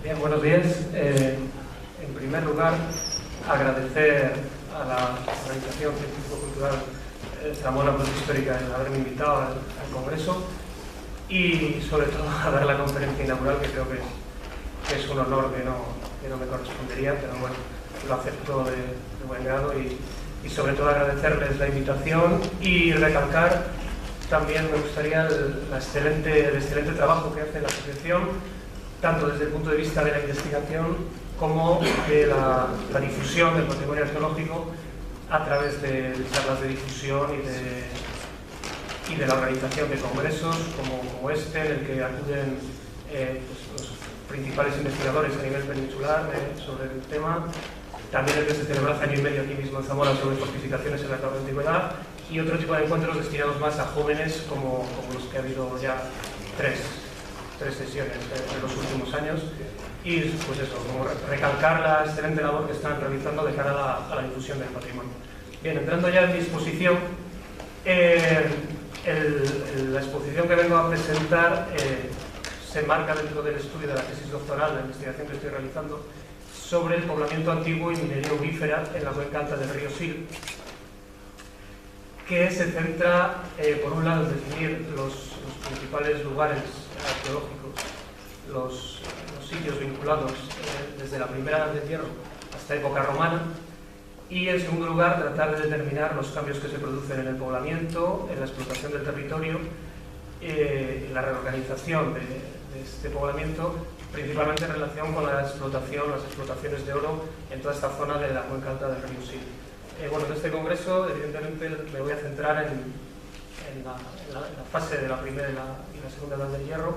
Bien, buenos días. En primer lugar, agradecer a la Organización Científico-Cultural Zamora Protohistórica el haberme invitado al Congreso y, sobre todo, a dar la conferencia inaugural, que creo que es un honor que no me correspondería, pero bueno, lo acepto de buen grado y sobre todo agradecerles la invitación y recalcar también, me gustaría, el excelente trabajo que hace la asociación, tanto desde el punto de vista de la investigación como de la difusión del patrimonio arqueológico a través de charlas de difusión y de la organización de congresos como este, en el que acuden pues, los principales investigadores a nivel peninsular sobre el tema. También el que se celebra hace año y medio aquí mismo en Zamora sobre fortificaciones en la antigüedad, y otro tipo de encuentros destinados más a jóvenes, como los que ha habido ya tres sesiones en los últimos años. Y pues eso, como recalcar la excelente labor que están realizando de cara a la difusión del patrimonio. Bien, entrando ya en mi exposición, la exposición que vengo a presentar se enmarca dentro del estudio de la tesis doctoral, la investigación que estoy realizando sobre el poblamiento antiguo y minería aurífera en la cuenca alta del río Sil, que se centra, por un lado, en definir los principales lugares arqueológicos, los sitios vinculados desde la primera edad del hierro hasta época romana, y en segundo lugar tratar de determinar los cambios que se producen en el poblamiento, en la explotación del territorio, en la reorganización de este poblamiento, principalmente en relación con las explotaciones de oro en toda esta zona de la cuenca alta del río Sil. Bueno, en este congreso, evidentemente, me voy a centrar en la fase de la primera y la segunda edad del hierro,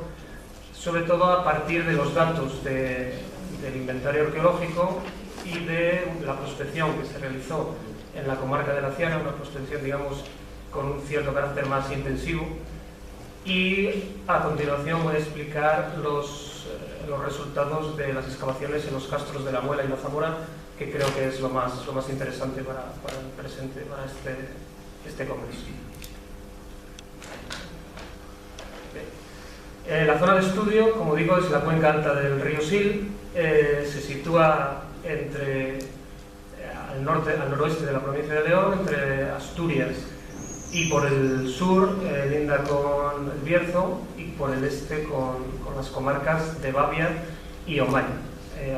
sobre todo a partir de los datos del inventario arqueológico y de la prospección que se realizó en la comarca de la Ciana, una prospección, digamos, con un cierto carácter más intensivo. Y a continuación voy a explicar los resultados de las excavaciones en los castros de la Muela y la Zamora, que creo que es lo más interesante para el presente, para este congreso. La zona de estudio, como digo, es la cuenca alta del río Sil. Se sitúa al noroeste de la provincia de León, entre Asturias y por el sur linda con el Bierzo, y por el este con las comarcas de Babia y Omaña.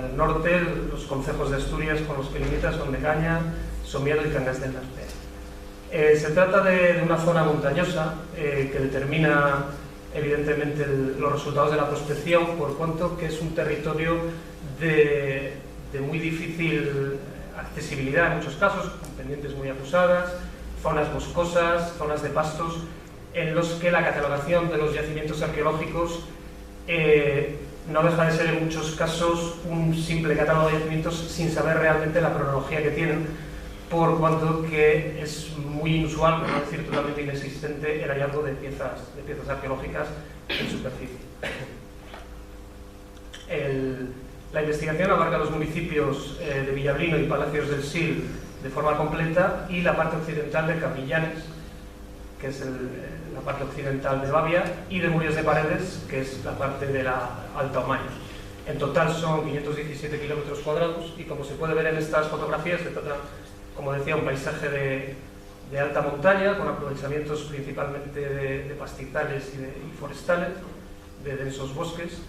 Al norte, los concejos de Asturias con los que limita son de Caña, Somiedo y Cangas del Narcea. Se trata de una zona montañosa que determina evidentemente los resultados de la prospección, por cuanto que es un territorio de muy difícil accesibilidad en muchos casos, con pendientes muy acusadas, zonas boscosas, zonas de pastos, en los que la catalogación de los yacimientos arqueológicos no deja de ser en muchos casos un simple catálogo de yacimientos sin saber realmente la cronología que tienen, por cuanto que es muy inusual, por no decir totalmente inexistente, el hallazgo de piezas arqueológicas en superficie. La investigación abarca los municipios de Villablino y Palacios del Sil de forma completa, y la parte occidental de Capillanes, que es la parte occidental de Babia, y de Murias de Paredes, que es la parte de la Alta Omaña. En total son 517 kilómetros cuadrados, y como se puede ver en estas fotografías, se trata, como decía, un paisaje de alta montaña, con aprovechamientos principalmente de pastizales y forestales, de densos bosques.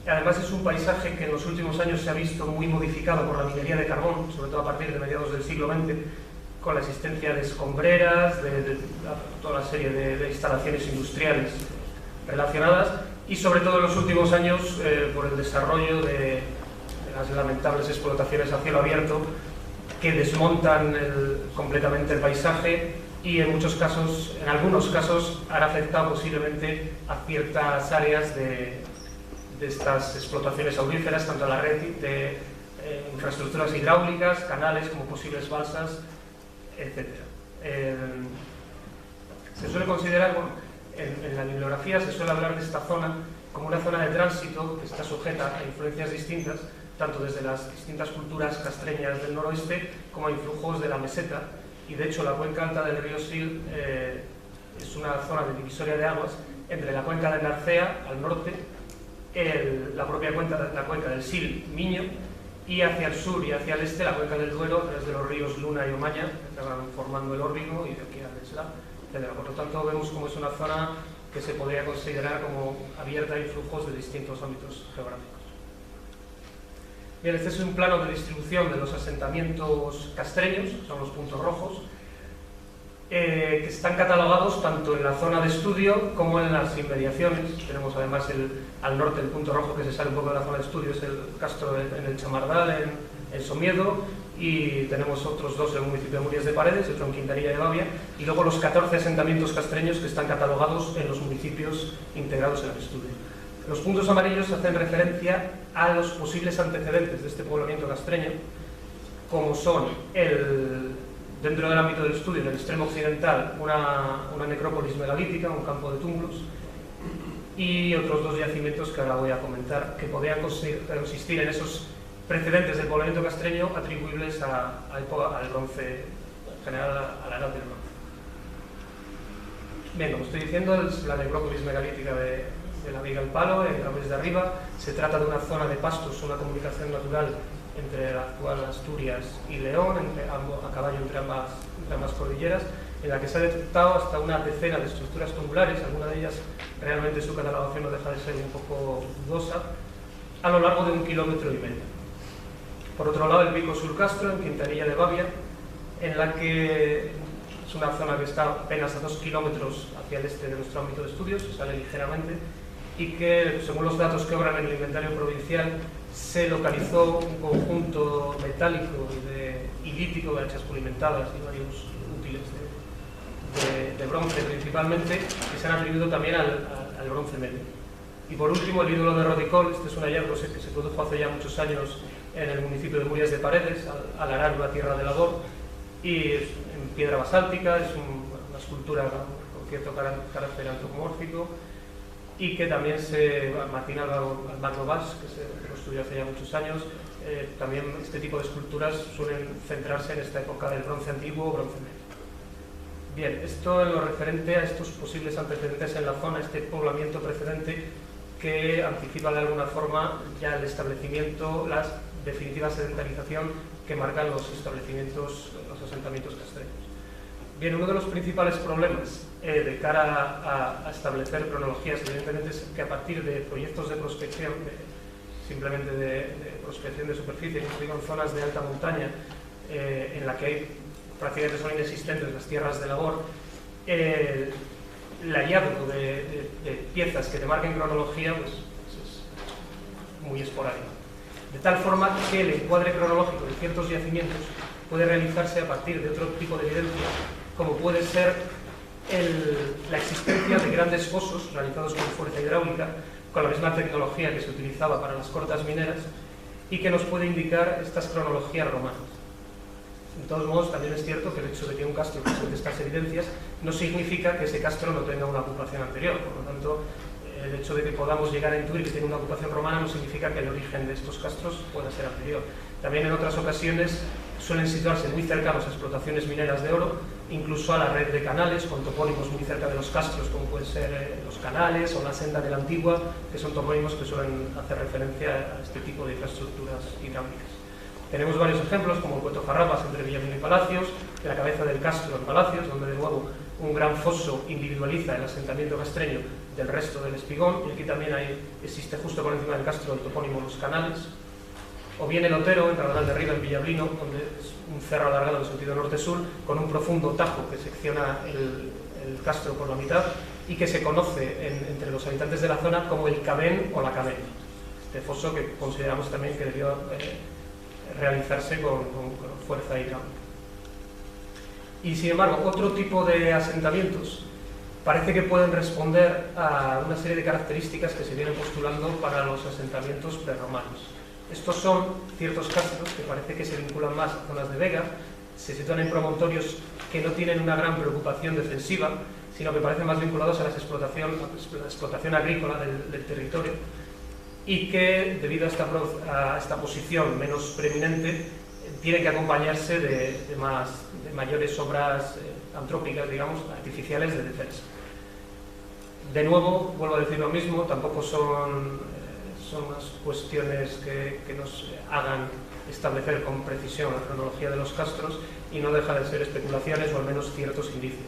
Además, es un paisaje que en los últimos años se ha visto muy modificado por la minería de carbón, sobre todo a partir de mediados del siglo XX, con la existencia de escombreras, de toda la serie de instalaciones industriales relacionadas, y sobre todo en los últimos años por el desarrollo de las lamentables explotaciones a cielo abierto, que desmontan completamente el paisaje y en algunos casos han afectado posiblemente a ciertas áreas de estas explotaciones auríferas, tanto a la red de infraestructuras hidráulicas, canales como posibles balsas, etc. Se suele considerar, en la bibliografía se suele hablar de esta zona como una zona de tránsito que está sujeta a influencias distintas, tanto desde las distintas culturas castreñas del noroeste como a influjos de la meseta, y de hecho la cuenca alta del río Sil es una zona de divisoria de aguas entre la cuenca del Narcea al norte la propia la cuenca del Sil, Miño, y hacia el sur y hacia el este la cuenca del Duero, a través de los ríos Luna y Omaña, que acaban formando el Órbigo, y de aquí al Esla, etc. Por lo tanto, vemos como es una zona que se podría considerar como abierta a influjos de distintos ámbitos geográficos. Bien, este es un plano de distribución de los asentamientos castreños, son los puntos rojos, que están catalogados tanto en la zona de estudio como en las inmediaciones. Tenemos además al norte el punto rojo que se sale un poco de la zona de estudio, es el Castro en el Chamardal, en Somiedo, y tenemos otros dos en el municipio de Murias de Paredes, otro en Quintanilla de Babia, y luego los 14 asentamientos castreños que están catalogados en los municipios integrados en el estudio. Los puntos amarillos hacen referencia a los posibles antecedentes de este poblamiento castreño, como son dentro del ámbito del estudio, en el extremo occidental, una necrópolis megalítica, un campo de túmulos, y otros dos yacimientos que ahora voy a comentar, que podrían consistir en esos precedentes del poblamiento castreño atribuibles al bronce, en general a la edad del bronce. Bien, como estoy diciendo, es la necrópolis megalítica de la Viga al Palo, en Cambrils de Arriba. Se trata de una zona de pastos, una comunicación natural entre la actual Asturias y León, a caballo entre ambas cordilleras, en la que se ha detectado hasta una decena de estructuras tumulares, alguna de ellas realmente su catalogación no deja de ser un poco dudosa, a lo largo de 1,5 kilómetros. Por otro lado, el Pico Surcastro, en Quintanilla de Babia, en la que es una zona que está apenas a 2 kilómetros hacia el este de nuestro ámbito de estudios, se sale ligeramente, y que, según los datos que obran en el inventario provincial, se localizó un conjunto metálico y lítico de hachas pulimentadas y varios útiles de bronce principalmente, que se han atribuido también al bronce medio. Y por último, el ídolo de Rodicol. Este es un hallazgo que se produjo hace ya muchos años en el municipio de Murias de Paredes, al arar una tierra de labor, y es en piedra basáltica, es una escultura con cierto carácter antropomórfico, y que también Martín Alvaro Valls, que se construyó hace ya muchos años, también este tipo de esculturas suelen centrarse en esta época del bronce antiguo o bronce medio. Bien, esto en lo referente a estos posibles antecedentes en la zona, este poblamiento precedente que anticipa de alguna forma ya el establecimiento, la definitiva sedentarización que marcan los asentamientos castreños. Bien, uno de los principales problemas de cara a establecer cronologías, evidentemente, es que a partir de proyectos de prospección, simplemente de prospección de superficie, en zonas de alta montaña, en la que hay prácticamente son inexistentes las tierras de labor, el hallazgo de piezas que te marquen cronología pues es muy esporádico. De tal forma que el encuadre cronológico de ciertos yacimientos puede realizarse a partir de otro tipo de evidencia, como puede ser la existencia de grandes fosos realizados con fuerza hidráulica, con la misma tecnología que se utilizaba para las cortas mineras, y que nos puede indicar estas cronologías romanas. De todos modos, también es cierto que el hecho de que un castro presente estas evidencias no significa que ese castro no tenga una ocupación anterior. Por lo tanto, el hecho de que podamos llegar a intuir que tiene una ocupación romana no significa que el origen de estos castros pueda ser anterior. También en otras ocasiones suelen situarse muy cercanos a explotaciones mineras de oro, incluso a la red de canales, con topónimos muy cerca de los castros, como pueden ser los canales o la senda de la Antigua, que son topónimos que suelen hacer referencia a este tipo de infraestructuras hidráulicas. Tenemos varios ejemplos, como el Cueto Farrapas entre Villablino y Palacios, la cabeza del Castro en Palacios, donde de nuevo un gran foso individualiza el asentamiento castreño del resto del Espigón, y aquí también existe justo por encima del Castro el topónimo Los Canales. O bien el Otero, en Radal de Arriba, en Villablino, donde es un cerro alargado en sentido norte-sur, con un profundo tajo que secciona el Castro por la mitad, y que se conoce entre los habitantes de la zona como el Cabén o la Cabén. Este foso que consideramos también que debió realizarse con fuerza hidráulica. Y sin embargo, otro tipo de asentamientos parece que pueden responder a una serie de características que se vienen postulando para los asentamientos prerromanos. Estos son ciertos castros que parece que se vinculan más a zonas de vega, se sitúan en promontorios que no tienen una gran preocupación defensiva, sino que parecen más vinculados a la explotación agrícola del territorio, y que, debido a esta posición menos preeminente, tiene que acompañarse de mayores obras antrópicas, digamos, artificiales de defensa. De nuevo, vuelvo a decir lo mismo, tampoco son son unas cuestiones que nos hagan establecer con precisión la cronología de los castros, y no deja de ser especulaciones o al menos ciertos indicios.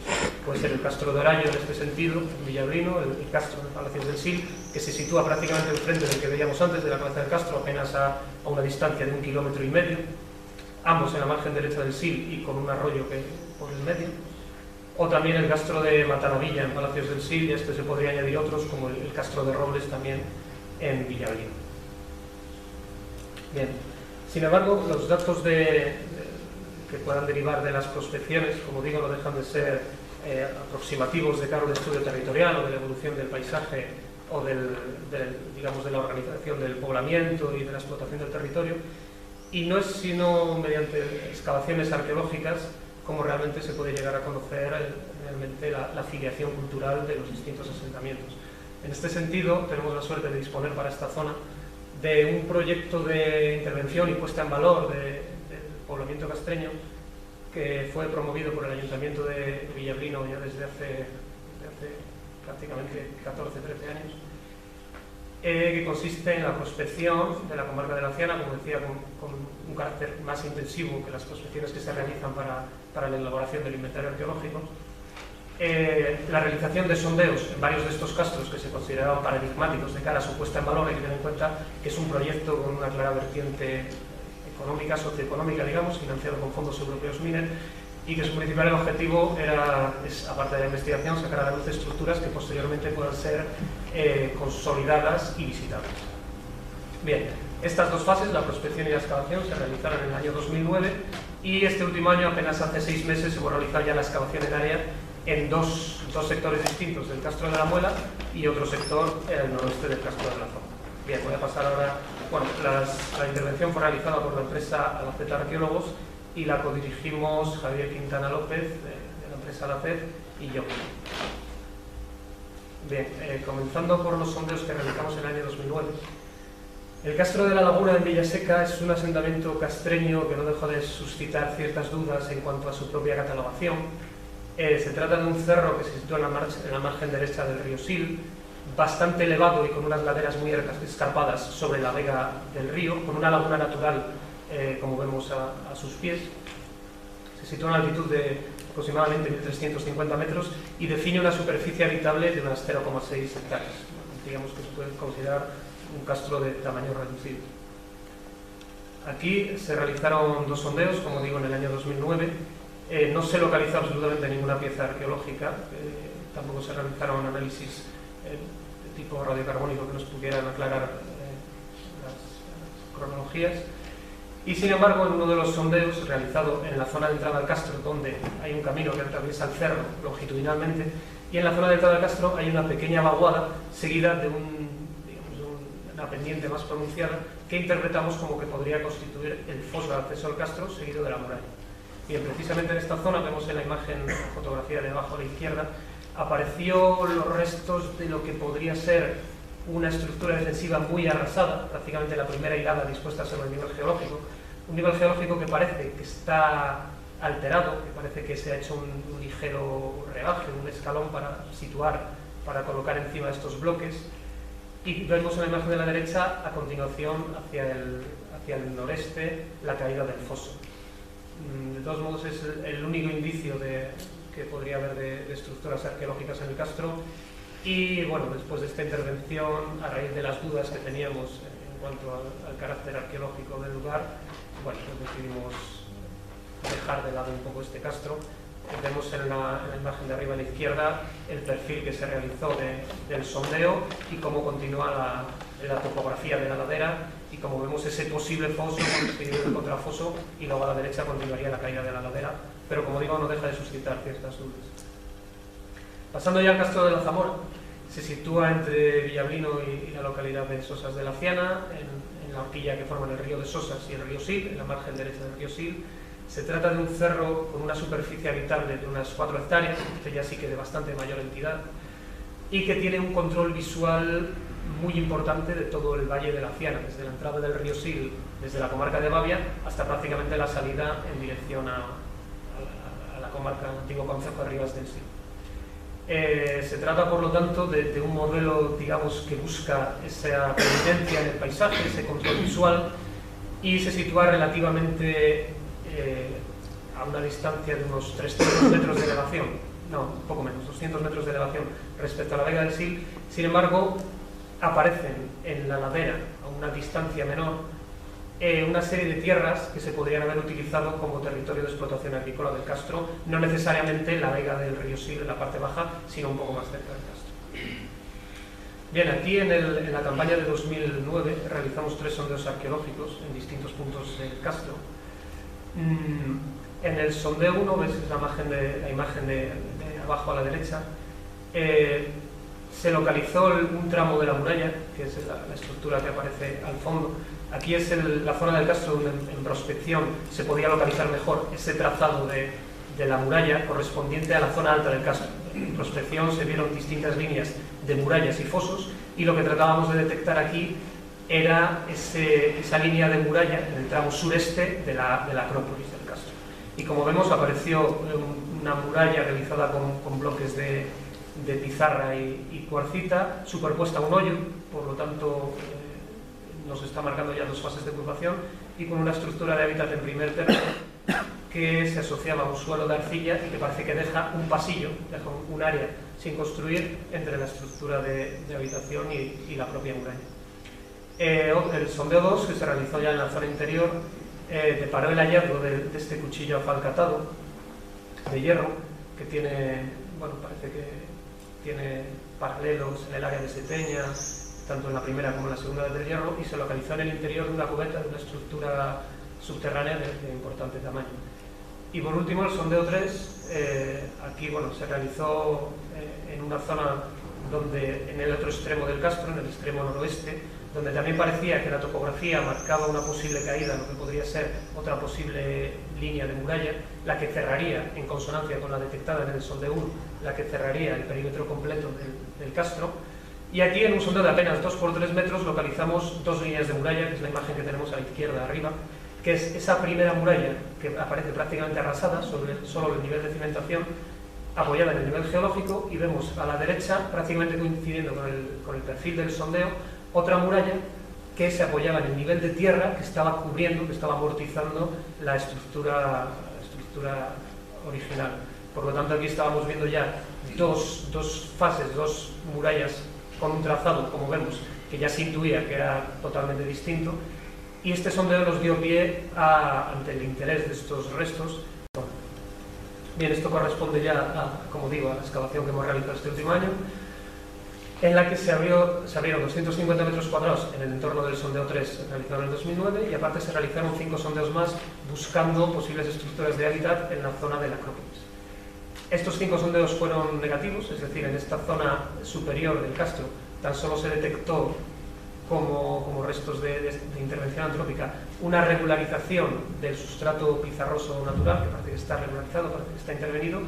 Puede ser el castro de Oraño en este sentido, en Villablino, el castro de Palacios del Sil, que se sitúa prácticamente enfrente del que veíamos antes, de la cabeza del castro, apenas a una distancia de 1,5 kilómetros, ambos en la margen derecha del Sil y con un arroyo que por el medio. O también el castro de Mataravilla en Palacios del Sil, y a este se podría añadir otros, como el castro de Robles también en Villablino. Bien, sin embargo, los datos que puedan derivar de las prospecciones, como digo, no dejan de ser aproximativos de cara al estudio territorial o de la evolución del paisaje o digamos, de la organización del poblamiento y de la explotación del territorio, y no es sino mediante excavaciones arqueológicas como realmente se puede llegar a conocer realmente la filiación cultural de los distintos asentamientos. En este sentido, tenemos la suerte de disponer para esta zona de un proyecto de intervención y puesta en valor del poblamiento castreño, que fue promovido por el Ayuntamiento de Villablino ya desde hace prácticamente 14-13 años, que consiste en la prospección de la comarca de la Ciana, como decía, con un carácter más intensivo que las prospecciones que se realizan para la elaboración del inventario arqueológico, la realización de sondeos en varios de estos castros que se consideraban paradigmáticos de cara a su puesta en valor. Hay que tener en cuenta que es un proyecto con una clara vertiente económica, socioeconómica, digamos, financiado con fondos europeos MINER, y que su principal objetivo es, aparte de la investigación, sacar a la luz estructuras que posteriormente puedan ser consolidadas y visitables. Bien, estas dos fases, la prospección y la excavación, se realizaron en el año 2009, y este último año, apenas hace 6 meses, se va a realizar ya la excavación en área en dos sectores distintos del Castro de la Muela y otro sector en el noroeste del Castro de la Zona. Bien, voy a pasar ahora. Bueno, la intervención fue realizada por la empresa Alacet Arqueólogos y la codirigimos Javier Quintana López, de la empresa Alacet, y yo. Bien, comenzando por los sondeos que realizamos en el año 2009. El Castro de la Laguna en Villaseca es un asentamiento castreño que no dejó de suscitar ciertas dudas en cuanto a su propia catalogación. Se trata de un cerro que se sitúa en la margen derecha del río Sil, bastante elevado y con unas laderas muy escarpadas sobre la vega del río, con una laguna natural, como vemos a sus pies. Se sitúa a una altitud de aproximadamente 1.350 metros y define una superficie habitable de unas 0,6 hectáreas. Digamos que se puede considerar un castro de tamaño reducido. Aquí se realizaron 2 sondeos, como digo, en el año 2009. No se localizó absolutamente ninguna pieza arqueológica, tampoco se realizaron análisis de tipo radiocarbónico que nos pudieran aclarar las cronologías, y sin embargo en uno de los sondeos realizado en la zona de entrada al castro, donde hay un camino que atraviesa el cerro longitudinalmente, y en la zona de entrada al castro hay una pequeña vaguada seguida de una pendiente más pronunciada que interpretamos como que podría constituir el foso de acceso al castro seguido de la muralla. Bien, precisamente en esta zona, vemos en la imagen, fotografía de abajo a la izquierda, apareció los restos de lo que podría ser una estructura defensiva muy arrasada, prácticamente la primera hilada dispuesta sobre el nivel geológico, un nivel geológico que parece que está alterado, que parece que se ha hecho un ligero rebaje, un escalón para situar, para colocar encima de estos bloques, y vemos en la imagen de la derecha, a continuación, hacia el noreste, la caída del foso. De todos modos, es el único indicio que podría haber de estructuras arqueológicas en el castro, y bueno, después de esta intervención, a raíz de las dudas que teníamos en cuanto al carácter arqueológico del lugar, bueno, pues decidimos dejar de lado un poco este castro. Vemos en la imagen de arriba a la izquierda el perfil que se realizó del sondeo y cómo continúa la topografía de la ladera, y como vemos ese posible foso seguido del contrafoso, y luego a la derecha continuaría la caída de la ladera, pero como digo, no deja de suscitar ciertas dudas. Pasando ya al Castro de la Zamora, se sitúa entre Villablino y la localidad de Sosas de la Ciana, en la horquilla que forman el río de Sosas y el río Sil, en la margen derecha del río Sil. Se trata de un cerro con una superficie habitable de unas 4 hectáreas, este ya sí que de bastante mayor entidad, y que tiene un control visual muy importante de todo el valle de la Ciana, desde la entrada del río Sil, desde la comarca de Bavia, hasta prácticamente la salida en dirección a la comarca, al antiguo concejo de Ribas del Sil. Se trata, por lo tanto, de un modelo, digamos, que busca esa permanencia en el paisaje, ese control visual, y se sitúa relativamente a una distancia de unos 300 metros de elevación, no, un poco menos, 200 metros de elevación respecto a la vega del Sil. Sin embargo, aparecen en la ladera, a una distancia menor, una serie de tierras que se podrían haber utilizado como territorio de explotación agrícola del Castro, no necesariamente la vega del río Sil en la parte baja, sino un poco más cerca del Castro. Bien, aquí en la campaña de 2009 realizamos 3 sondeos arqueológicos en distintos puntos del Castro. En el sondeo 1, ves la imagen de abajo a la derecha, se localizó un tramo de la muralla, que es la estructura que aparece al fondo. Aquí es la zona del Castro donde en prospección se podía localizar mejor ese trazado de la muralla correspondiente a la zona alta del Castro. En prospección se vieron distintas líneas de murallas y fosos, y lo que tratábamos de detectar aquí era esa línea de muralla en el tramo sureste de la Acrópolis del Castro. Y como vemos, apareció una muralla realizada con bloques de pizarra y cuarcita, superpuesta a un hoyo, por lo tanto nos está marcando ya 2 fases de ocupación, y con una estructura de hábitat en primer término que se asociaba a un suelo de arcilla y que parece que deja un pasillo, deja un área sin construir entre la estructura de habitación y la propia muralla. El sondeo 2, que se realizó ya en la zona interior, deparó el hallazgo de este cuchillo afalcatado de hierro, que tiene, bueno, parece que tiene paralelos en el área de Seteña, tanto en la primera como en la segunda del hierro, y se localizó en el interior de una cubeta, de una estructura subterránea de importante tamaño. Y por último, el sondeo 3, aquí bueno, se realizó en una zona donde, en el otro extremo del Castro, en el extremo noroeste, donde también parecía que la topografía marcaba una posible caída, lo que podría ser otra posible línea de muralla, la que cerraría, en consonancia con la detectada en el sondeo 1, la que cerraría el perímetro completo del Castro. Y aquí, en un sondeo de apenas 2 por 3 metros, localizamos 2 líneas de muralla, que es la imagen que tenemos a la izquierda arriba, que es esa primera muralla que aparece prácticamente arrasada sobre solo el nivel de cimentación, apoyada en el nivel geológico, y vemos a la derecha, prácticamente coincidiendo con el perfil del sondeo, otra muralla que se apoyaba en el nivel de tierra que estaba cubriendo, que estaba amortizando la estructura original. Por lo tanto, aquí estábamos viendo ya dos fases, 2 murallas con un trazado, como vemos, que ya se intuía que era totalmente distinto, y este sondeo nos dio pie ante el interés de estos restos. Bien, esto corresponde ya, como digo, a la excavación que hemos realizado este último año, en la que se abrieron 250 metros cuadrados en el entorno del sondeo 3 realizado en el 2009, y aparte se realizaron 5 sondeos más buscando posibles estructuras de hábitat en la zona de la Acrópolis. Estos 5 sondeos fueron negativos, es decir, en esta zona superior del Castro tan solo se detectó como restos de intervención antrópica una regularización del sustrato pizarroso natural, que parece que está regularizado, parece que está intervenido,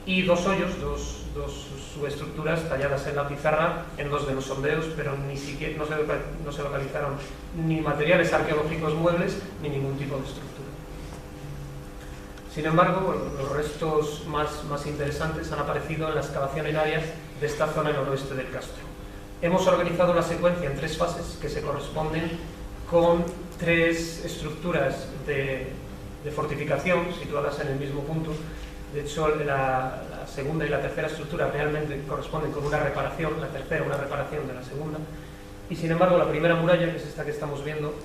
y 2 hoyos, dos subestructuras talladas en la pizarra en 2 de los sondeos, pero ni siquiera no se localizaron ni materiales arqueológicos muebles ni ningún tipo de estructura. Sin embargo, bueno, los restos más interesantes han aparecido en la excavación en áreas de esta zona noroeste del Castro. Hemos organizado la secuencia en 3 fases que se corresponden con 3 estructuras de fortificación situadas en el mismo punto. De hecho, la segunda y la tercera estructura realmente corresponden con una reparación, la tercera una reparación de la segunda, y sin embargo la primera muralla, que es esta que estamos viendo,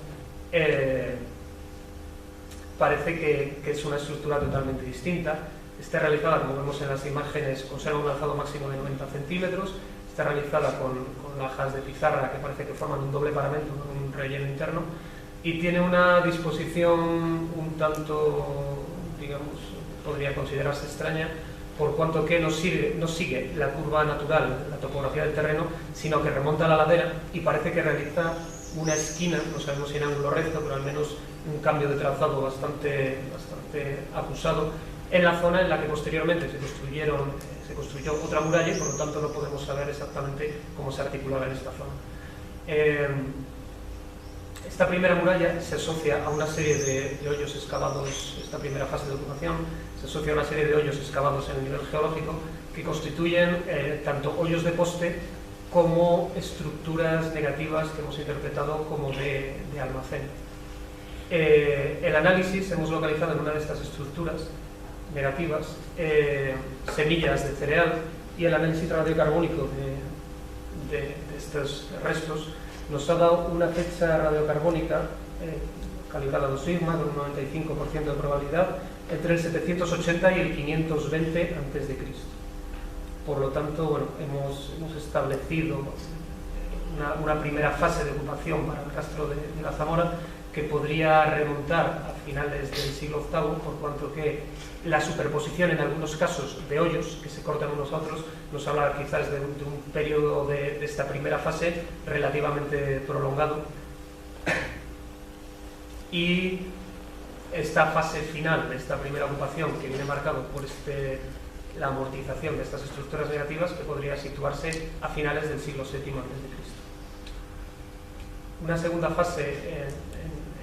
parece que es una estructura totalmente distinta. Está realizada, como vemos en las imágenes, conserva un alzado máximo de 90 centímetros, está realizada con lajas de pizarra que parece que forman un doble paramento, un relleno interno, y tiene una disposición un tanto, digamos, podría considerarse extraña, por cuanto que no sigue la curva natural, la topografía del terreno, sino que remonta a la ladera y parece que realiza una esquina, no sabemos si en ángulo recto, pero al menos un cambio de trazado bastante acusado, en la zona en la que posteriormente se construyó otra muralla, y por lo tanto no podemos saber exactamente cómo se articulaba en esta zona. Esta primera muralla se asocia a una serie de hoyos excavados, esta primera fase de ocupación, se asocia a una serie de hoyos excavados en el nivel geológico que constituyen tanto hoyos de poste como estructuras negativas que hemos interpretado como de almacén. El análisis hemos localizado en una de estas estructuras negativas semillas de cereal, y el análisis radiocarbónico de estos restos nos ha dado una fecha radiocarbónica calibrada 2 sigma con un 95% de probabilidad entre el 780 y el 520 a.C. Por lo tanto, bueno, hemos establecido una primera fase de ocupación para el castro de la Zamora que podría remontar a finales del siglo VIII, por cuanto que la superposición en algunos casos de hoyos que se cortan unos a otros nos habla quizás de un periodo de esta primera fase relativamente prolongado. Y esta fase final de esta primera ocupación, que viene marcado por la amortización de estas estructuras negativas, que podría situarse a finales del siglo VII a.C. Una segunda fase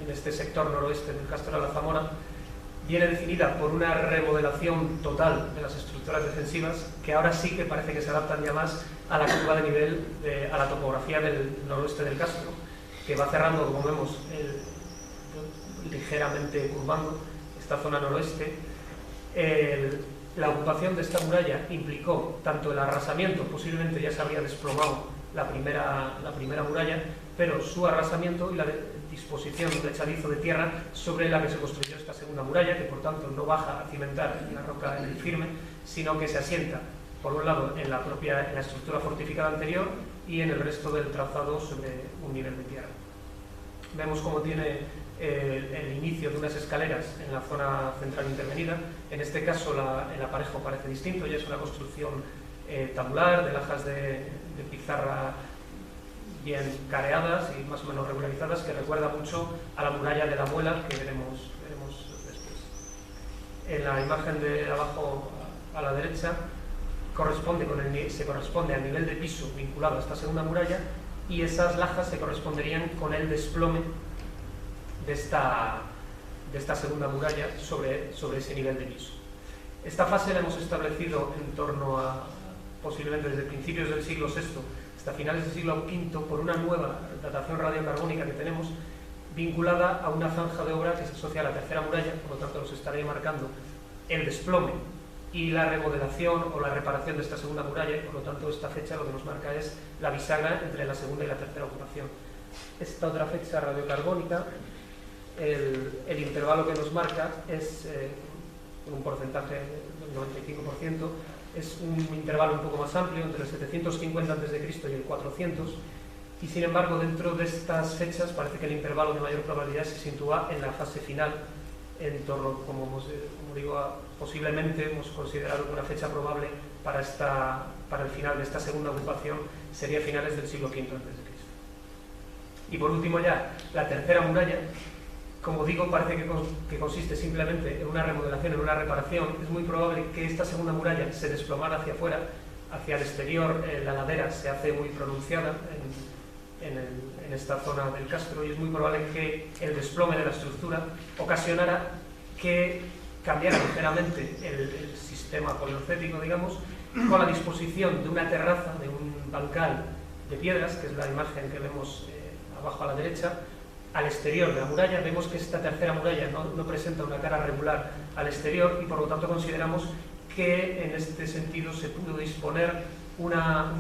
en este sector noroeste del castro de la Zamora viene definida por una remodelación total de las estructuras defensivas, que ahora sí que parece que se adaptan ya más a la curva de nivel, a la topografía del noroeste del castro, que va cerrando, como vemos, ligeramente curvando esta zona noroeste. La ocupación de esta muralla implicó tanto el arrasamiento, posiblemente ya se habría desplomado la primera muralla, pero su arrasamiento y la disposición de echadizo de tierra sobre la que se construyó esta segunda muralla, que por tanto no baja a cimentar en la roca en el firme, sino que se asienta, por un lado, en la estructura fortificada anterior y en el resto del trazado sobre un nivel de tierra. Vemos cómo tiene el inicio de unas escaleras en la zona central intervenida. En este caso el aparejo parece distinto, ya es una construcción tabular, de lajas de pizarra bien careadas y más o menos regularizadas, que recuerda mucho a la muralla de la Muela, que veremos después. En la imagen de abajo a la derecha se corresponde al nivel de piso vinculado a esta segunda muralla, y esas lajas se corresponderían con el desplome de esta segunda muralla sobre ese nivel de piso. Esta fase la hemos establecido en torno a, posiblemente desde principios del siglo VI hasta finales del siglo V, por una nueva datación radiocarbónica que tenemos, vinculada a una zanja de obra que se asocia a la tercera muralla. Por lo tanto nos estaré marcando el desplome y la remodelación o la reparación de esta segunda muralla, y por lo tanto esta fecha lo que nos marca es la bisagra entre la segunda y la tercera ocupación. Esta otra fecha radiocarbónica, el intervalo que nos marca es un porcentaje del 95%, es un intervalo un poco más amplio, entre el 750 a.C. y el 400, y sin embargo dentro de estas fechas parece que el intervalo de mayor probabilidad se sitúa en la fase final, en torno, como digo, posiblemente hemos considerado que una fecha probable para el final de esta segunda ocupación sería finales del siglo V a.C. Y por último ya, la tercera muralla, como digo, parece que consiste simplemente en una remodelación, en una reparación. Es muy probable que esta segunda muralla se desplomara hacia afuera, hacia el exterior. La ladera se hace muy pronunciada en esta zona del castro, y es muy probable que el desplome de la estructura ocasionara que cambiara ligeramente el sistema poliorcético, digamos, con la disposición de una terraza, de un bancal de piedras, que es la imagen que vemos abajo a la derecha. Al exterior de la muralla vemos que esta tercera muralla no presenta una cara regular al exterior, y por lo tanto consideramos que en este sentido se pudo disponer un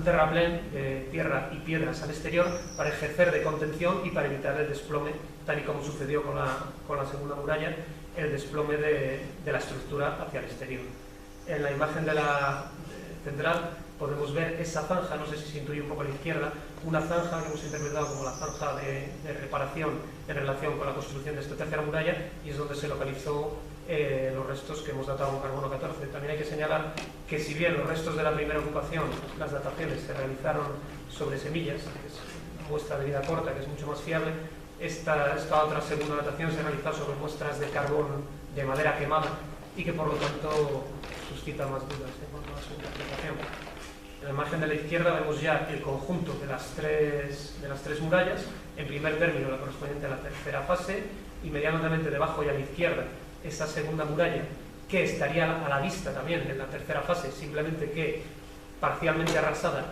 terraplén de tierra y piedras al exterior para ejercer de contención y para evitar el desplome, tal y como sucedió con la segunda muralla, el desplome de la estructura hacia el exterior. En la imagen de la central podemos ver esa zanja, no sé si se intuye un poco a la izquierda, una zanja que hemos interpretado como la zanja de reparación en relación con la construcción de esta tercera muralla, y es donde se localizó los restos que hemos datado con carbono 14. También hay que señalar que, si bien los restos de la primera ocupación, las dataciones se realizaron sobre semillas, que es una muestra de vida corta, que es mucho más fiable, esta otra segunda datación se realizó sobre muestras de carbón de madera quemada, y que por lo tanto suscita más dudas en cuanto a su interpretación. En la imagen de la izquierda vemos ya el conjunto de las tres murallas. En primer término, la correspondiente a la tercera fase, inmediatamente debajo y a la izquierda esa segunda muralla que estaría a la vista también en la tercera fase, simplemente que parcialmente arrasada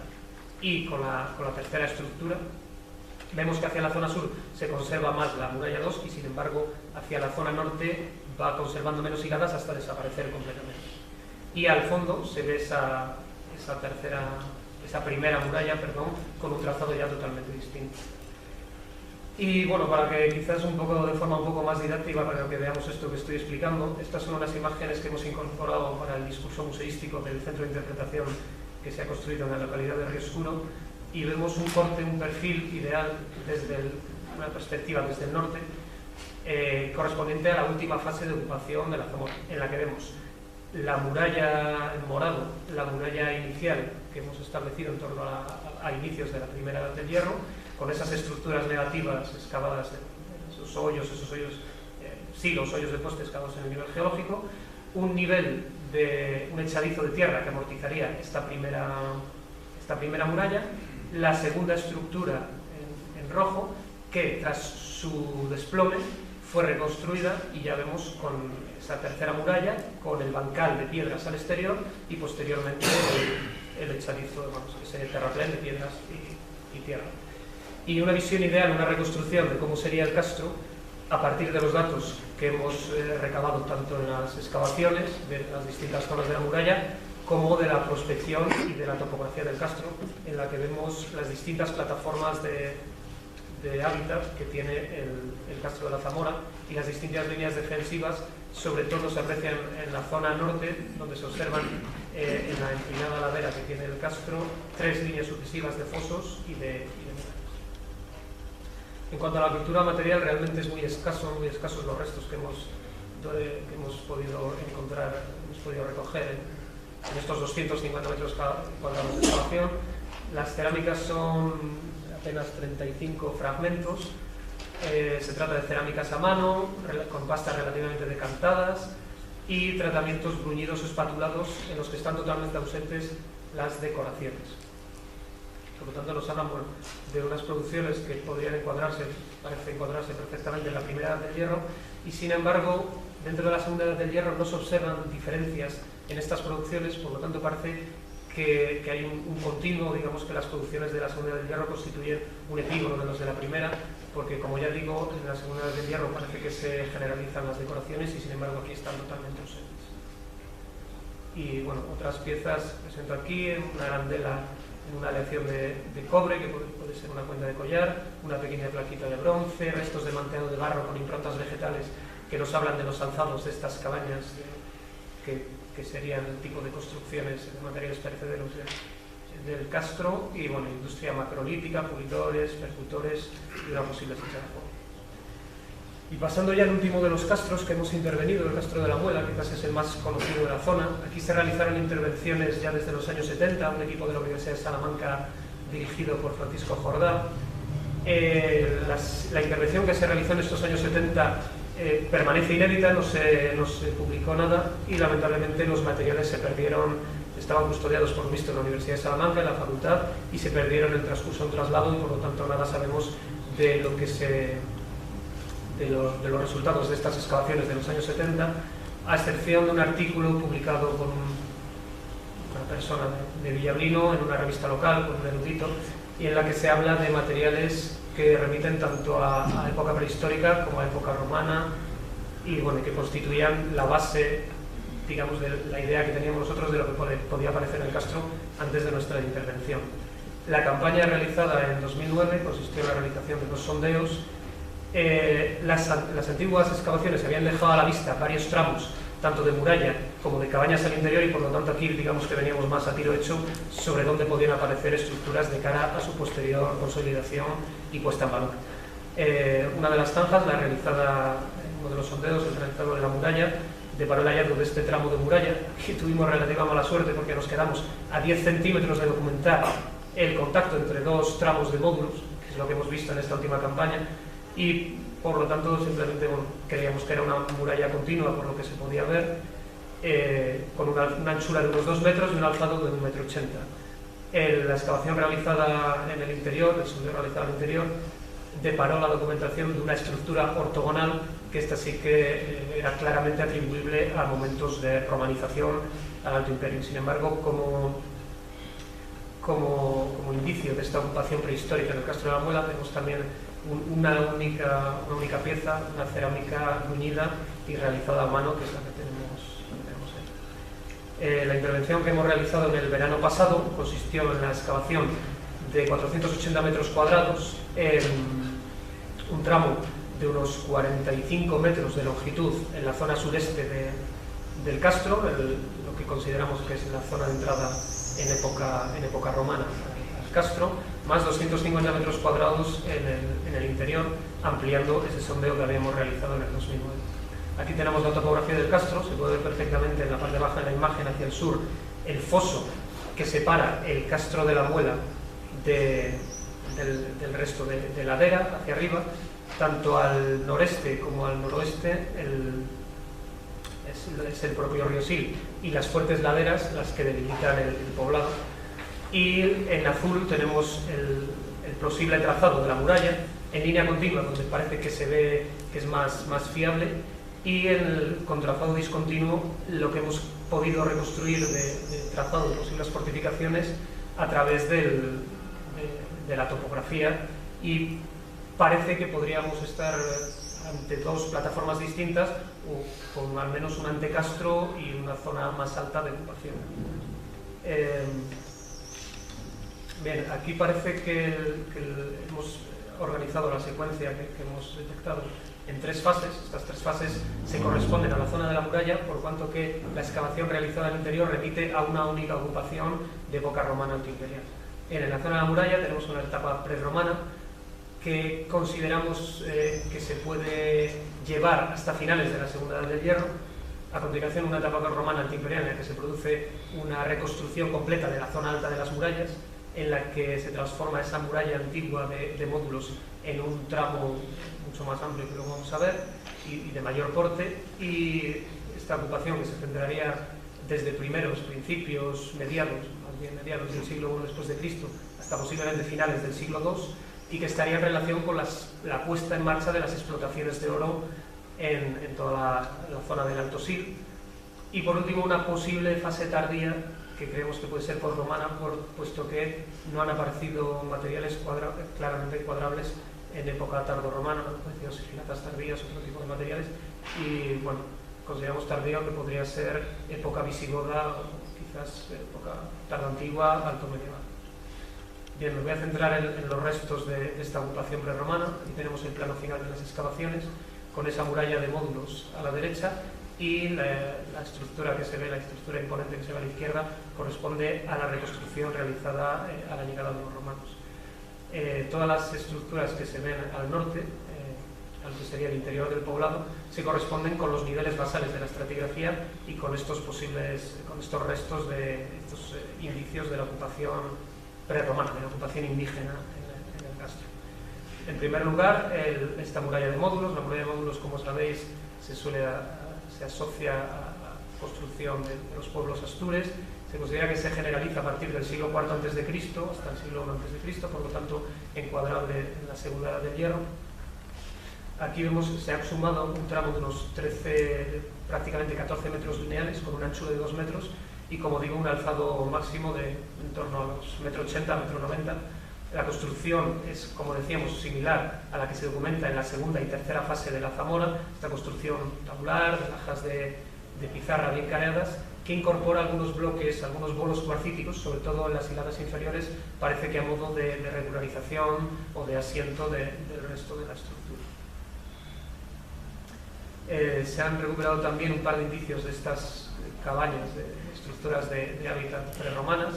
y con la tercera estructura. Vemos que hacia la zona sur se conserva más la muralla 2 y sin embargo hacia la zona norte va conservando menos hiladas hasta desaparecer completamente. Y al fondo se ve esa primera muralla, con un trazado ya totalmente distinto. Y bueno, para que quizás de forma un poco más didáctica, para que veamos esto que estoy explicando, estas son unas imágenes que hemos incorporado para el discurso museístico del centro de interpretación que se ha construido en la localidad de Río Oscuro, y vemos un corte, un perfil ideal desde una perspectiva desde el norte, correspondiente a la última fase de ocupación de la Zamora, en la que vemos la muralla en morado, la muralla inicial que hemos establecido en torno a inicios de la primera edad del hierro, con esas estructuras negativas excavadas en esos hoyos los hoyos de poste excavados en el nivel geológico, un nivel de un echadizo de tierra que amortizaría esta primera muralla, la segunda estructura en rojo, que tras su desplome fue reconstruida y ya vemos con esa tercera muralla, con el bancal de piedras al exterior y posteriormente el echadizo, ese terraplén de piedras y tierra. Y una visión ideal, una reconstrucción de cómo sería el castro a partir de los datos que hemos recabado tanto en las excavaciones de las distintas zonas de la muralla como de la prospección y de la topografía del castro, en la que vemos las distintas plataformas de hábitat que tiene el castro de la Zamora y las distintas líneas defensivas. Sobre todo se aprecian en la zona norte, donde se observan en la empinada ladera que tiene el castro 3 líneas sucesivas de fosos y de murallas. En cuanto a la cultura material, realmente es muy escasos los restos que hemos podido encontrar, hemos podido recoger en estos 250 metros cuadrados de excavación. Las cerámicas son apenas 35 fragmentos. Se trata de cerámicas a mano, con pastas relativamente decantadas y tratamientos bruñidos o espatulados en los que están totalmente ausentes las decoraciones. Por lo tanto, nos hablan de unas producciones que podrían parece encuadrarse perfectamente en la primera edad del hierro, y sin embargo, dentro de la segunda edad del hierro no se observan diferencias en estas producciones, por lo tanto parece que hay un continuo, digamos que las producciones de la segunda edad del hierro constituyen un epígono de los de la primera, porque como ya digo, en la segunda edad del hierro parece que se generalizan las decoraciones y sin embargo aquí están totalmente ausentes. Y bueno, otras piezas presento aquí, una arandela en una aleación de cobre, que puede ser una cuenta de collar, una pequeña plaquita de bronce, restos de manteado de barro con improntas vegetales que nos hablan de los alzados de estas cabañas que serían el tipo de construcciones de materiales perecederos del castro, y bueno, industria macrolítica, pulidores, percutores y una posible ficha de fuego. Y pasando ya al último de los castros que hemos intervenido, el castro de la Muela, quizás es el más conocido de la zona. Aquí se realizaron intervenciones ya desde los años 70, un equipo de la Universidad de Salamanca dirigido por Francisco Jordá. La intervención que se realizó en estos años 70 permanece inédita, no se publicó nada y lamentablemente los materiales se perdieron, estaban custodiados por un ministro de la Universidad de Salamanca en la facultad y se perdieron en el transcurso de un traslado, y por lo tanto nada sabemos de los resultados de estas excavaciones de los años 70, a excepción de un artículo publicado por una persona de Villablino en una revista local, por un erudito, y en la que se habla de materiales que remiten tanto a época prehistórica como a época romana, y bueno, que constituían la base, digamos, de la idea que teníamos nosotros de lo que podía aparecer en el castro antes de nuestra intervención. La campaña realizada en 2009 consistió en la realización de 2 sondeos. Las antiguas excavaciones habían dejado a la vista varios tramos, tanto de muralla como de cabañas al interior, y por lo tanto aquí digamos que veníamos más a tiro hecho sobre dónde podían aparecer estructuras de cara a su posterior consolidación y puesta en valor. Una de las zanjas, la realizada en uno de los sondeos, el realizado de la muralla, deparó el hallazgo de este tramo de muralla. Aquí tuvimos relativa mala suerte porque nos quedamos a 10 centímetros de documentar el contacto entre 2 tramos de módulos, que es lo que hemos visto en esta última campaña, y por lo tanto simplemente creíamos que era una muralla continua por lo que se podía ver, con una anchura de unos 2 metros y un alzado de 1,80 m. La excavación realizada en el interior, el sondeo realizado en el interior, deparó la documentación de una estructura ortogonal, que esta sí que era claramente atribuible a momentos de romanización al Alto Imperio. Sin embargo, como indicio de esta ocupación prehistórica en el Castro de la Muela, tenemos también una única pieza, una cerámica bruñida y realizada a mano, que es la que tenemos ahí. La intervención que hemos realizado en el verano pasado consistió en la excavación de 480 metros cuadrados en un tramo de unos 45 metros de longitud en la zona sureste del Castro, lo que consideramos que es la zona de entrada en época romana al Castro, más 250 metros cuadrados en el interior, ampliando ese sondeo que habíamos realizado en el 2009. Aquí tenemos la topografía del Castro, se puede ver perfectamente en la parte baja de la imagen hacia el sur el foso que separa el Castro de la Muela del resto de ladera hacia arriba, tanto al noreste como al noroeste es el propio río Sil y las fuertes laderas las que delimitan el poblado. Y en azul tenemos el posible trazado de la muralla en línea continua, donde parece que se ve que es más fiable, y en el contrazado discontinuo lo que hemos podido reconstruir de trazado de posibles fortificaciones a través de la topografía, y parece que podríamos estar ante dos plataformas distintas o con al menos un antecastro y una zona más alta de ocupación. Bien, aquí parece que hemos organizado la secuencia que hemos detectado en tres fases. Estas tres fases se corresponden a la zona de la muralla, por cuanto que la excavación realizada en el interior remite a una única ocupación de época romana altoimperial. En la zona de la muralla tenemos una etapa prerromana que consideramos que se puede llevar hasta finales de la Segunda Edad del Hierro. A continuación, una etapa romana altoimperial en la que se produce una reconstrucción completa de la zona alta de las murallas, en la que se transforma esa muralla antigua de módulos en un tramo mucho más amplio que luego vamos a ver y de mayor porte, y esta ocupación que se centraría desde principios, mediados del siglo I después de Cristo hasta posiblemente finales del siglo II, y que estaría en relación con la puesta en marcha de las explotaciones de oro en toda la zona del Alto Sil. Y por último, una posible fase tardía que creemos que puede ser posromana, puesto que no han aparecido materiales claramente cuadrables en época tardorromana, han aparecido sigilatas tardías, otro tipo de materiales, y bueno, consideramos tardío que podría ser época visigoda o quizás época tardoantigua, alto medieval. Bien, me voy a centrar en los restos de esta ocupación prerromana. Aquí tenemos el plano final de las excavaciones, con esa muralla de módulos a la derecha, y la estructura que se ve, la estructura imponente que se ve a la izquierda, corresponde a la reconstrucción realizada a la llegada de los romanos. Todas las estructuras que se ven al norte, a lo que sería el interior del poblado, se corresponden con los niveles basales de la estratigrafía y con estos restos de estos indicios de la ocupación prerromana, de la ocupación indígena en el Castro. En primer lugar, esta muralla de módulos. La muralla de módulos, como sabéis, se asocia a la construcción de los pueblos astures. Se considera que se generaliza a partir del siglo IV a.C. hasta el siglo I a.C., por lo tanto encuadrable en la Segunda Edad del Hierro. Aquí vemos que se ha sumado un tramo de unos prácticamente 14 metros lineales, con un ancho de 2 metros y, como digo, un alzado máximo de en torno a los 1,80 m, 1,90 m. La construcción es, como decíamos, similar a la que se documenta en la segunda y tercera fase de la Zamora, esta construcción tabular, de lajas de pizarra bien careadas, que incorpora algunos bloques, algunos bolos cuarcíticos, sobre todo en las hiladas inferiores, parece que a modo de regularización o de asiento del resto de la estructura. Se han recuperado también un par de indicios de estas cabañas, de estructuras de hábitat prerromanas.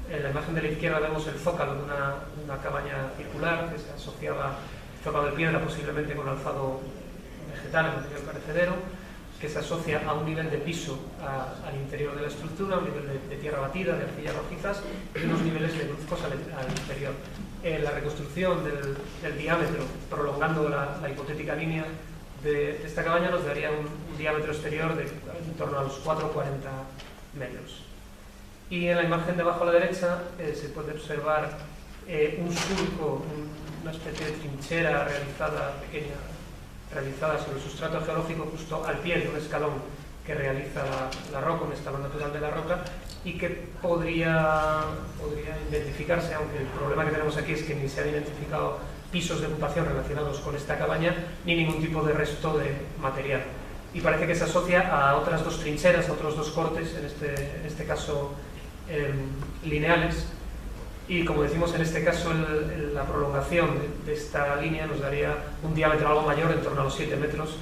En la imagen de la izquierda vemos el zócalo de una cabaña circular que se asociaba, zócalo de piedra, posiblemente con alzado vegetal, material perecedero, que se asocia a un nivel de piso al interior de la estructura, un nivel de tierra batida, de arcillas rojizas, y unos niveles de bruscos al interior. La reconstrucción del diámetro, prolongando la hipotética línea de esta cabaña, nos daría un diámetro exterior de en torno a los 4,40 metros. Y en la imagen de abajo a la derecha se puede observar un surco, una especie de trinchera pequeña, realizada sobre el sustrato geológico justo al pie de un escalón que realiza la roca, un escalón natural de la roca, y que podría identificarse, aunque el problema que tenemos aquí es que ni se han identificado pisos de ocupación relacionados con esta cabaña, ni ningún tipo de resto de material. Y parece que se asocia a otras dos trincheras, a otros dos cortes, en este caso lineales, y como decimos, en este caso la prolongación de esta línea nos daría un diámetro algo mayor, en torno a los 7 metros,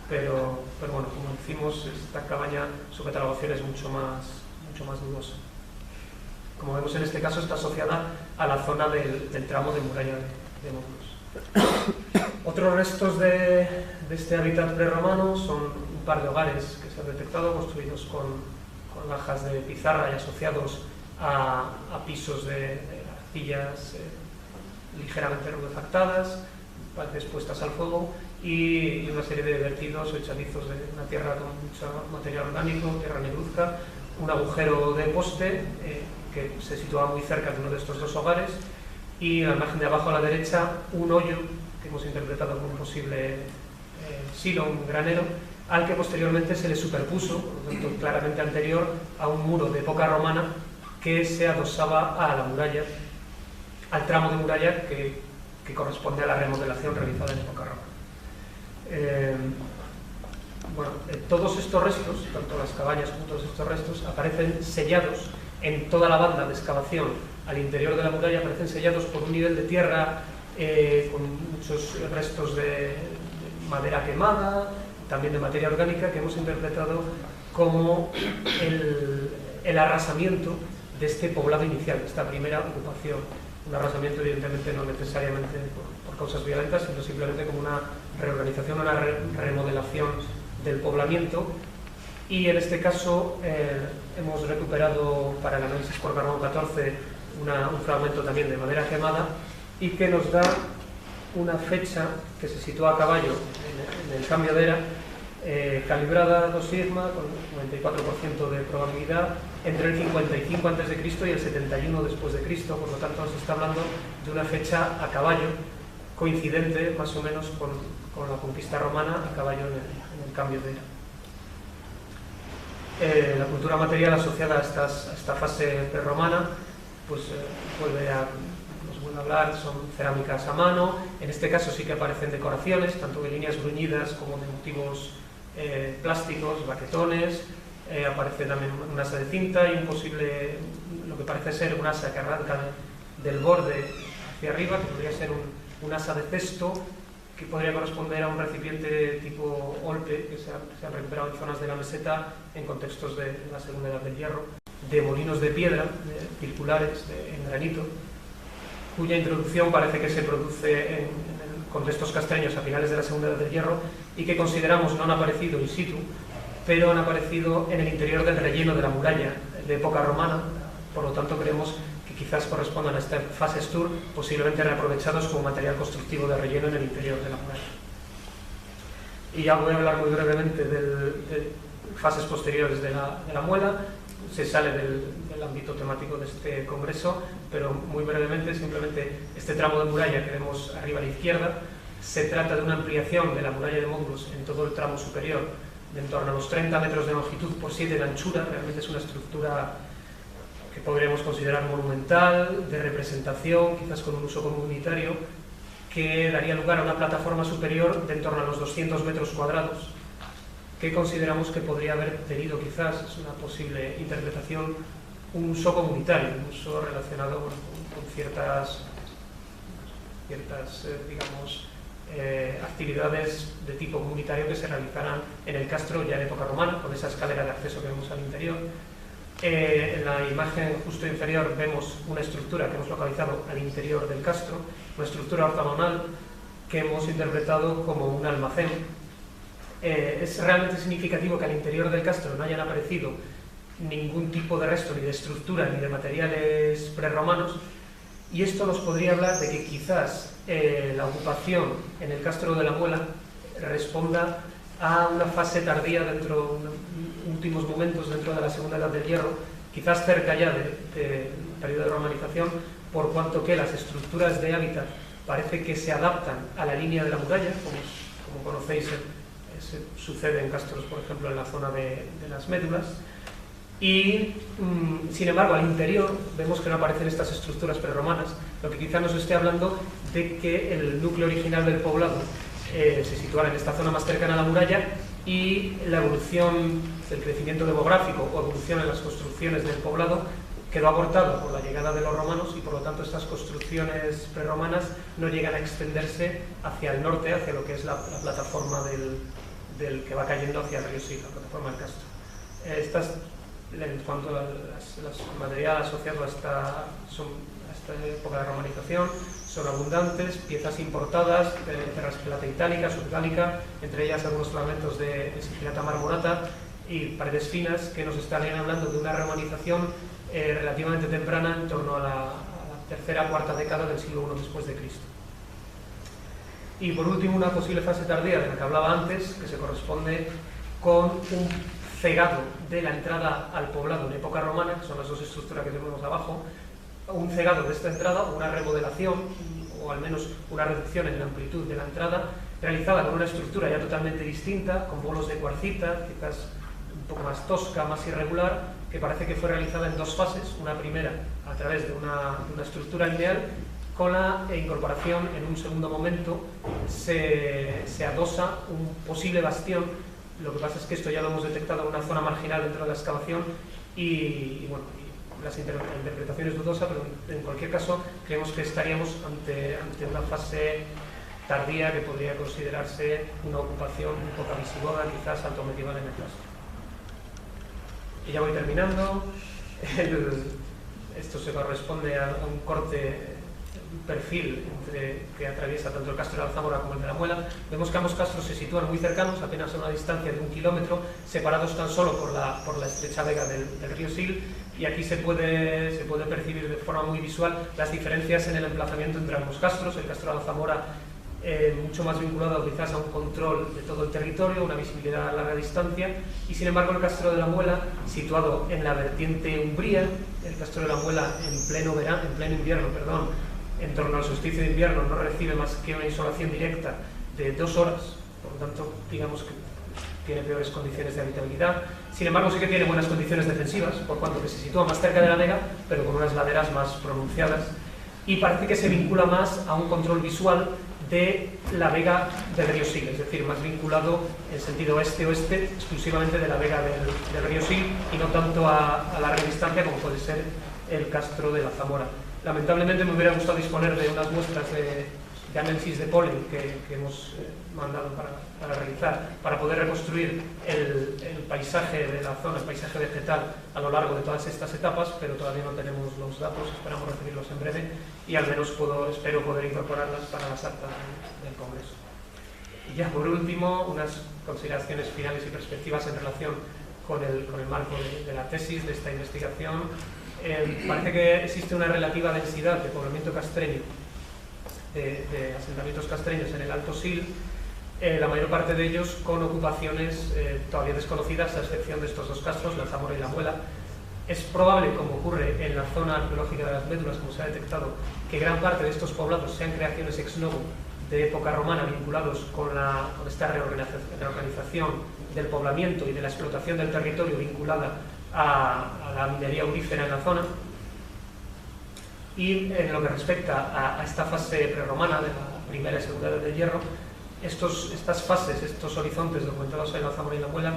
pero bueno, como decimos, esta cabaña, su catalogación es mucho más dudosa. Como vemos, en este caso está asociada a la zona del tramo de muralla de módulos. Otros restos de este hábitat prerromano son un par de hogares que se han detectado, construidos con lajas de pizarra y asociados a pisos de arcillas ligeramente rudefactadas, partes puestas al fuego, y una serie de vertidos o echadizos de una tierra con mucho material orgánico, tierra negruzca, un agujero de poste que se situaba muy cerca de uno de estos dos hogares, y a la margen de abajo a la derecha un hoyo que hemos interpretado como un posible silo, un granero, al que posteriormente se le superpuso, por lo tanto claramente anterior, a un muro de época romana que se adosaba a la muralla, al tramo de muralla que corresponde a la remodelación realizada en época romana. Bueno, todos estos restos, tanto las cabañas como todos estos restos, aparecen sellados en toda la banda de excavación al interior de la muralla, aparecen sellados por un nivel de tierra con muchos restos de madera quemada, también de materia orgánica, que hemos interpretado como el arrasamiento de este poblado inicial, de esta primera ocupación. Un arrasamiento, evidentemente, no necesariamente por causas violentas, sino simplemente como una reorganización, una remodelación del poblamiento. Y en este caso hemos recuperado para el análisis por carbono 14 un fragmento también de madera quemada, y que nos da una fecha que se sitúa a caballo en el cambio de era, calibrada 2 sigma, con 94% de probabilidad, entre el 55 a.C. y el 71 después de Cristo. Por lo tanto, se está hablando de una fecha a caballo, coincidente más o menos con la conquista romana, a caballo en el cambio de era. La cultura material asociada a esta fase prerromana, pues vuelve a hablar, son cerámicas a mano. En este caso sí que aparecen decoraciones, tanto de líneas bruñidas como de motivos plásticos, baquetones. Aparece también un asa de cinta y lo que parece ser un asa que arranca del borde hacia arriba, que podría ser un asa de cesto, que podría corresponder a un recipiente tipo olpe, que se han recuperado en zonas de la meseta en contextos de la Segunda Edad del Hierro, de molinos de piedra, circulares, en granito, cuya introducción parece que se produce en contextos castreños a finales de la Segunda Edad del Hierro, y que consideramos no han aparecido in situ, pero han aparecido en el interior del relleno de la muralla de época romana. Por lo tanto, creemos que quizás correspondan a esta fase Stur, posiblemente reaprovechados como material constructivo de relleno en el interior de la muralla. Y ya voy a hablar muy brevemente de fases posteriores de la muela. Se sale del ámbito temático de este congreso, pero muy brevemente, simplemente este tramo de muralla que vemos arriba a la izquierda, se trata de una ampliación de la muralla de módulos en todo el tramo superior, de en torno a los 30 metros de longitud por 7 de anchura. Realmente es una estructura que podríamos considerar monumental, de representación, quizás con un uso comunitario, que daría lugar a una plataforma superior de en torno a los 200 metros cuadrados, que consideramos que podría haber tenido, quizás, es una posible interpretación, un uso comunitario, un uso relacionado con ciertas digamos, actividades de tipo comunitario que se realizarán en el castro ya en época romana, con esa escalera de acceso que vemos al interior. En la imagen justo inferior vemos una estructura que hemos localizado al interior del castro, una estructura ortogonal que hemos interpretado como un almacén. Es realmente significativo que al interior del castro no hayan aparecido ningún tipo de resto, ni de estructura, ni de materiales prerromanos, y esto nos podría hablar de que quizás la ocupación en el castro de la Muela responda a una fase tardía dentro de últimos momentos dentro de la Segunda Edad del Hierro, quizás cerca ya del periodo de romanización, por cuanto que las estructuras de hábitat parece que se adaptan a la línea de la muralla, como conocéis, sucede en castros, por ejemplo, en la zona de las médulas. Y, sin embargo, al interior vemos que no aparecen estas estructuras prerromanas, lo que quizá nos esté hablando de que el núcleo original del poblado se situara en esta zona más cercana a la muralla, y la evolución del crecimiento demográfico o evolución en las construcciones del poblado quedó abortada por la llegada de los romanos, y por lo tanto estas construcciones prerromanas no llegan a extenderse hacia el norte, hacia lo que es la plataforma del que va cayendo hacia el río Sil, la plataforma del Castro. En cuanto a las material asociado a esta época de romanización, son abundantes, piezas importadas de terraplata itálica, subgálica, entre ellas algunos fragmentos de sigilata marmorata y paredes finas, que nos estarían hablando de una romanización relativamente temprana, en torno a la tercera o cuarta década del siglo I después de Cristo. Y por último, una posible fase tardía de la que hablaba antes, que se corresponde con un cegado de la entrada al poblado en época romana, que son las dos estructuras que tenemos abajo, un cegado de esta entrada, o una remodelación, o al menos una reducción en la amplitud de la entrada, realizada con una estructura ya totalmente distinta, con bolos de cuarcita, quizás un poco más tosca, más irregular, que parece que fue realizada en dos fases. Una primera a través de una estructura lineal, con la incorporación en un segundo momento se adosa un posible bastión. Lo que pasa es que esto ya lo hemos detectado en una zona marginal dentro de la excavación y bueno, la interpretación es dudosa, pero en cualquier caso creemos que estaríamos ante una fase tardía que podría considerarse una ocupación un poco visigoda, quizás altomedieval en el caso. Y ya voy terminando. Esto se corresponde a un corte, un perfil que atraviesa tanto el Castro de Alzámora como el de la Muela. Vemos que ambos castros se sitúan muy cercanos, apenas a una distancia de 1 kilómetro, separados tan solo por la estrecha vega del río Sil, y aquí se puede percibir de forma muy visual las diferencias en el emplazamiento entre ambos castros. El Castro de Alzámora mucho más vinculado quizás a un control de todo el territorio, una visibilidad a larga distancia, y sin embargo el Castro de la Muela, situado en la vertiente umbría, el Castro de la Muela en pleno invierno, en torno al solsticio de invierno, no recibe más que una insolación directa de 2 horas, por lo tanto digamos que tiene peores condiciones de habitabilidad. Sin embargo sí que tiene buenas condiciones defensivas, por cuanto que se sitúa más cerca de la vega, pero con unas laderas más pronunciadas, y parece que se vincula más a un control visual de la vega del río Sil, es decir, más vinculado en sentido oeste-oeste exclusivamente de la vega del río Sil, y no tanto a larga distancia como puede ser el Castro de la Zamora. Lamentablemente me hubiera gustado disponer de unas muestras de análisis de polen que hemos mandado para realizar, para poder reconstruir el paisaje de la zona, el paisaje vegetal a lo largo de todas estas etapas, pero todavía no tenemos los datos, esperamos recibirlos en breve, y al menos espero poder incorporarlas para las actas del Congreso. Y ya por último, unas consideraciones finales y perspectivas en relación con el marco de la tesis, de esta investigación. Parece que existe una relativa densidad de poblamiento castreño, de asentamientos castreños en el Alto Sil, la mayor parte de ellos con ocupaciones todavía desconocidas, a excepción de estos dos castros, la Zamora y la Muela. Es probable, como ocurre en la zona arqueológica de las Médulas, como se ha detectado, que gran parte de estos poblados sean creaciones ex novo de época romana, vinculados con esta reorganización del poblamiento y de la explotación del territorio vinculada a la minería aurífera en la zona. Y en lo que respecta a esta fase prerromana de la primera y segunda edad del hierro, estas fases, estos horizontes documentados en la Zamora y la Muela,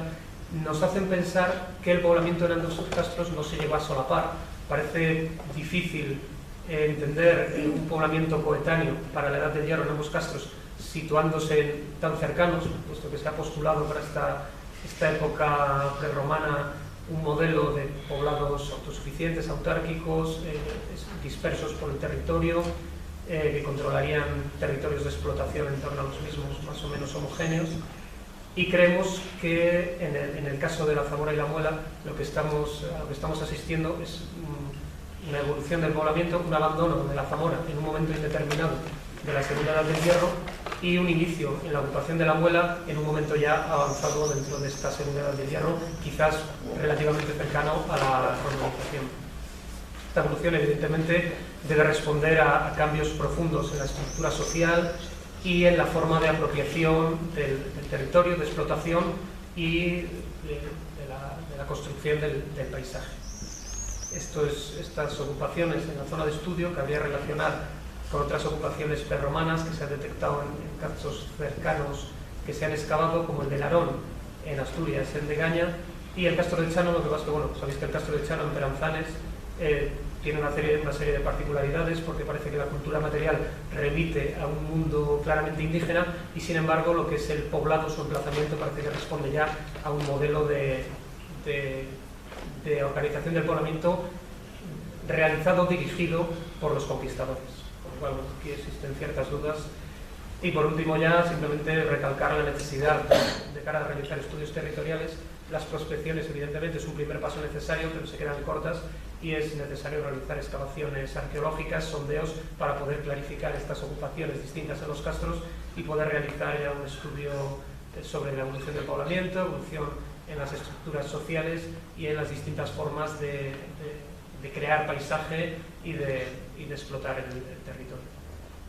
nos hacen pensar que el poblamiento en ambos castros no se llegó a solapar. Parece difícil entender un poblamiento coetáneo para la edad del hierro en ambos castros situándose tan cercanos, puesto que se ha postulado para esta época prerromana un modelo de poblados autosuficientes, autárquicos, dispersos por el territorio, que controlarían territorios de explotación en torno a los mismos, más o menos homogéneos. Y creemos que en el caso de la Zamora y la Muela lo que estamos asistiendo es una evolución del poblamiento, un abandono de la Zamora en un momento indeterminado de la segunda edad del hierro, y un inicio en la ocupación de la Muela en un momento ya avanzado dentro de esta segunda edad del hierro, quizás relativamente cercano a la romanización. Esta evolución, evidentemente, debe responder a cambios profundos en la estructura social y en la forma de apropiación del territorio, de explotación y de la construcción del paisaje. Estas ocupaciones en la zona de estudio cabría relacionar con otras ocupaciones prerromanas que se han detectado en castros cercanos que se han excavado, como el de Narón en Asturias, en Degaña, y el castro de Chano. Lo que pasa es que, bueno, sabéis que el castro de Chano en Beranzanes tiene una serie de particularidades, porque parece que la cultura material remite a un mundo claramente indígena y, sin embargo, lo que es el poblado, su emplazamiento, parece que responde ya a un modelo de organización del poblamiento realizado, dirigido por los conquistadores. Con lo cual, bueno, aquí existen ciertas dudas. Y por último, ya simplemente recalcar la necesidad de cara a realizar estudios territoriales. Las prospecciones, evidentemente, es un primer paso necesario, pero se quedan cortas, y es necesario realizar excavaciones arqueológicas, sondeos, para poder clarificar estas ocupaciones distintas en los castros y poder realizar ya un estudio sobre la evolución del poblamiento, evolución en las estructuras sociales y en las distintas formas de crear paisaje y de explotar el territorio.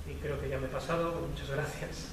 Y creo que ya me he pasado. Muchas gracias.